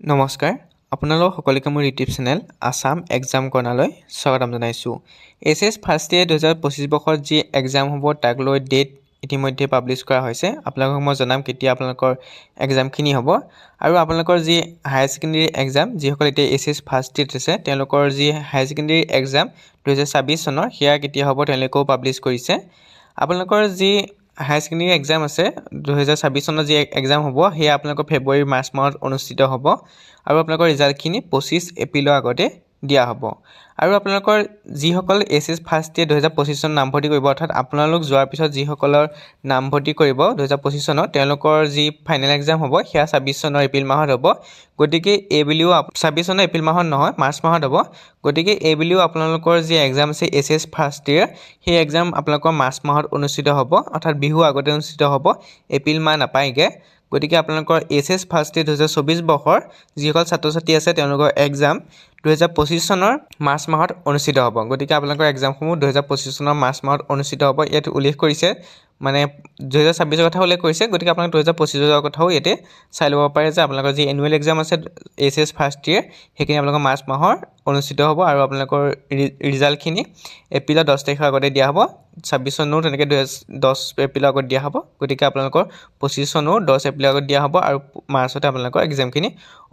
নমস্কাৰ আপোনালোক সকলোকে মোৰ ইউটিউব চেনেল আসাম এক্সাম কৰ্ণাৰলৈ স্বাগতম জনাইছোঁ। এছএছ ফাৰ্ষ্ট ইয়েৰ 2025 বৰ্ষত যি এক্সাম হ'ব তাক লৈ ডেট ইতিমধ্যে পাব্লিছ কৰা হৈছে। আপোনালোকক মই জনাম কেতিয়া আপোনালোকৰ এক্সামখিনি হ'ব আৰু আপোনালোকৰ যি হায়াৰ ছেকেণ্ডেৰী এক্সাম যিসকল এতিয়া এছএছ ফাৰ্ষ্ট ইয়েৰত আছে তেওঁলোকৰ যি হায়াৰ ছেকেণ্ডেৰী এক্সাম 2026 চনৰ সেয়া কেতিয়া হ'ব তেওঁলোকেও পাব্লিছ কৰিছে। আপোনালোকৰ যি হায়াৰ ছেকেণ্ডেৰী এক্সাম আছে 2026 চনৰ যি এক্সাম হ'ব সেয়া আপোনালোকৰ ফেব্ৰুৱাৰী মাৰ্চ মাহত অনুষ্ঠিত হ'ব আৰু আপোনালোকৰ ৰিজাল্টখিনি 25 এপ্ৰিলৰ আগতে দিয়া হ'ব। আৰু আপোনালোকৰ যিসকল এছএছ ফাৰ্ষ্ট ইয়েৰ 2025 চনত নামভৰ্তি কৰিব অৰ্থাৎ আপোনালোক যোৱাৰ পিছত যিসকলৰ নামভৰ্তি কৰিব 2025 চনত তেওঁলোকৰ যি ফাইনেল এক্সাম হ'ব সেয়া 26 চনৰ এপ্ৰিল মাহত হ'ব। গতিকে এইবুলিও 26 চনৰ এপ্ৰিল মাহত নহয় মাৰ্চ মাহত হ'ব। গতিকে এইবুলিও আপোনালোকৰ যি এক্সাম আছে এছএছ ফাৰ্ষ্ট ইয়েৰ সেই এক্সাম আপোনালোকৰ মাৰ্চ মাহত অনুষ্ঠিত হ'ব অৰ্থাৎ বিহু আগতে অনুষ্ঠিত হ'ব, এপ্ৰিল মাহ নাপায়গৈ। গতিকে আপোনালোকৰ এছএছ ফাৰ্ষ্ট ইয়েৰ 2024 বৰ্ষৰ যিসকল ছাত্ৰ ছাত্ৰী আছে তেওঁলোকৰ এক্সাম 2025 চনৰ মাৰ্চ মাহত অনুষ্ঠিত হ'ব। গতিকে আপোনালোকৰ এক্সামসমূহ 2025 চনৰ মাৰ্চ মাহত অনুষ্ঠিত হ'ব। ইয়াত উল্লেখ কৰিছে মানে 2026 কথা উল্লেখ কৰিছে। গতিকে আপোনালোক 2025 কথাও ইয়াতে চাই ল'ব পাৰে যে আপোনালোকৰ যি এনুৱেল এক্সাম আছে এছএছ ফাৰ্ষ্ট ইয়েৰ সেইখিনি আপোনালোকৰ মাৰ্চ মাহৰ অনুষ্ঠিত হ'ব আৰু আপোনালোকৰ ৰিজাল্টখিনি এপ্ৰিলৰ 10 তাৰিখৰ আগতে দিয়া হ'ব। 26 চনৰো তেনেকৈ 10 এপ্ৰিলৰ আগত দিয়া হ'ব। গতিকে আপোনালোকৰ 25 চনৰো 10 এপ্ৰিলৰ আগত দিয়া হ'ব আৰু মাৰ্চতে আপোনালোকৰ এক্সামখিনি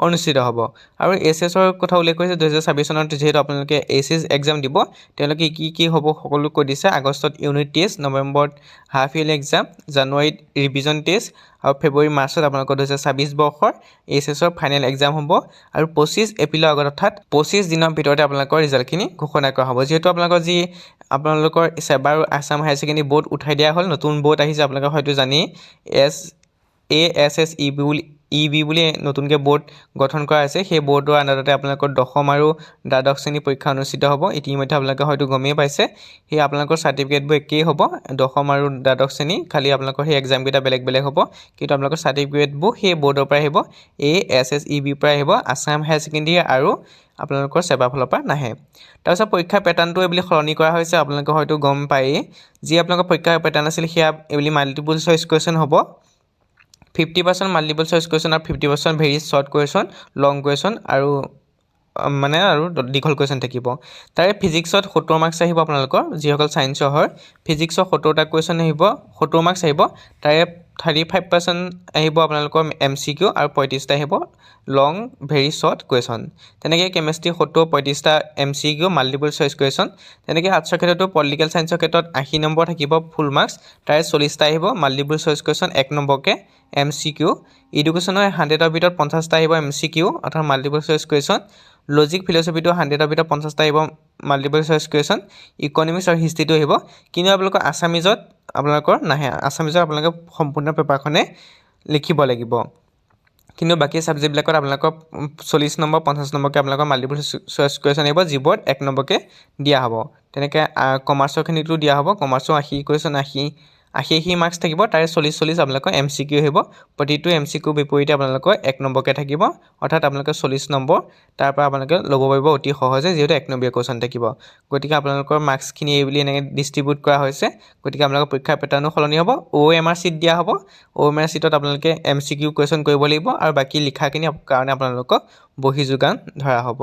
অনুষ্ঠিত হ'ব। আৰু এছএছৰ কথা উল্লেখ কৰিছে 2026 চনত যিহেতু আপোনালোকে এছএছ এক্সাম দিব তেওঁলোকে কি হ'ব সকলো কৈ দিছে। আগষ্টত ইউনিট টেষ্ট, নৱেম্বৰত হাফ ইয়াৰলি এক্সাম, জানুৱাৰীত ৰিভিজন টেষ্ট আৰু ফেব্ৰুৱাৰী মাৰ্চত আপোনালোকৰ 2026 বৰ্ষৰ এছএছৰ ফাইনেল এক্সাম হ'ব আৰু 25 এপ্ৰিলৰ আগত অৰ্থাৎ 25 দিনৰ ভিতৰতে আপোনালোকৰ ৰিজাল্টখিনি ঘোষণা কৰা হ'ব। যিহেতু আপোনালোকৰ ছেবা আৰু আছাম হায়াৰ ছেকেণ্ডেৰী বৰ্ড উঠাই দিয়া হ'ল, নতুন বৰ্ড আহিছে আপোনালোকে হয়তো জানেই ASSEB বুলি নতুনকৈ বৰ্ড গঠন কৰা হৈছে। সেই বৰ্ডৰ আণ্ডাৰতে আপোনালোকৰ দশম আৰু দ্বাদশ শ্ৰেণী পৰীক্ষা অনুষ্ঠিত হ'ব। ইতিমধ্যে আপোনালোকে হয়তো গমেই পাইছে। সেই আপোনালোকৰ চাৰ্টিফিকেটবোৰ একেই হ'ব, দশম আৰু দ্বাদশ শ্ৰেণী, খালি আপোনালোকৰ সেই এক্সামকেইটা বেলেগ বেলেগ হ'ব। কিন্তু আপোনালোকৰ চাৰ্টিফিকেটবোৰ সেই বৰ্ডৰ পৰাই আহিব, ASSEBৰ পৰাই আহিব, আছাম হায়াৰ ছেকেণ্ডেৰী আৰু আপোনালোকৰ ছেবা ফালৰ পৰা নাহে। তাৰপিছত পৰীক্ষাৰ পেটাৰ্ণটো এইবুলি সলনি কৰা হৈছে। আপোনালোকে হয়তো গম পায়েই যি আপোনালোকৰ পৰীক্ষাৰ পেটাৰ্ণ আছিল সেয়া এইবুলি মাল্টিপল চইচ কুৱেশ্যন হ'ব। 50% মাল্টিপল চইচ কুৱেশ্যন আৰু 50% ভেৰি শ্বৰ্ট কুৱেশ্যন, লং কুৱেশ্যন আৰু দীঘল কুৱেশ্যন থাকিব। তাৰে ফিজিক্সত 70 মাৰ্কছ আহিব আপোনালোকৰ যিসকল ছায়েন্সৰ হয়। ফিজিক্সৰ 70টা কুৱেশ্যন আহিব, 70 মাৰ্কছ আহিব। তাৰে 35% আহিব আপোনালোকৰ MCQ আৰু 35টা আহিব লং ভেৰি শ্বৰ্ট কুৱেশ্যন। তেনেকৈ chemistry 70, 35টা MCQ multiple choice question. তেনেকৈ আৰ্টছৰ ক্ষেত্ৰতো পলিটিকেল ছায়েন্সৰ ক্ষেত্ৰত 80 নম্বৰ থাকিব ফুল মাৰ্কছ, তাৰে 40টা আহিব মাল্টিপল চইচ কুৱেশ্যন 1 নম্বৰকৈ MCQ। এডুকেশ্যনৰ 100ৰ ভিতৰত 50টা আহিব MCQ অৰ্থাৎ মাল্টিপল চইচ কুৱেশ্যন। লজিক ফিলচফিটো 100ৰ ভিতৰত 50টা আহিব মাল্টিপল চইচ কুৱেশ্যন। ইকনমিক্স আৰু হিষ্ট্ৰীটো আহিব। কিন্তু আপোনালোকৰ আছামিজত আপোনালোকৰ নাহে, আছামিজত আপোনালোকে সম্পূৰ্ণ পেপাৰখনে লিখিব লাগিব। কিন্তু বাকী ছাবজেক্টবিলাকত আপোনালোকৰ 40 নম্বৰ 50 নম্বৰকৈ আপোনালোকৰ মাল্টিপল চইচ কুৱেশ্যন আহিব, যিবোৰত 1 নম্বৰকৈ দিয়া হ'ব। তেনেকৈ কমাৰ্চৰখিনিতো দিয়া হ'ব, কমাৰ্চৰ 80 কুৱেশ্যন 80 মাৰ্কছ থাকিব, তাৰে 40 আপোনালোকৰ MCQ আহিব। প্ৰতিটো MCQ বিপৰীতে আপোনালোকৰ 1 নম্বৰকৈ থাকিব অৰ্থাৎ আপোনালোকে 40 নম্বৰ তাৰ পৰা আপোনালোকে ল'ব পাৰিব অতি সহজে, যিহেতু 1 নম্বৰীয়া কুৱেশ্যন থাকিব। গতিকে আপোনালোকৰ মাৰ্কছখিনি এই বুলি এনেকৈ ডিষ্ট্ৰিবিউট কৰা হৈছে। গতিকে আপোনালোকৰ পৰীক্ষাৰ পেটাৰ্ণো সলনি হ'ব। OMR চিট দিয়া হ'ব, OMR চিটত আপোনালোকে MCQ কুৱেশ্যন কৰিব লাগিব আৰু বাকী লিখাখিনি কাৰণে আপোনালোকক বহি যোগান ধৰা হ'ব।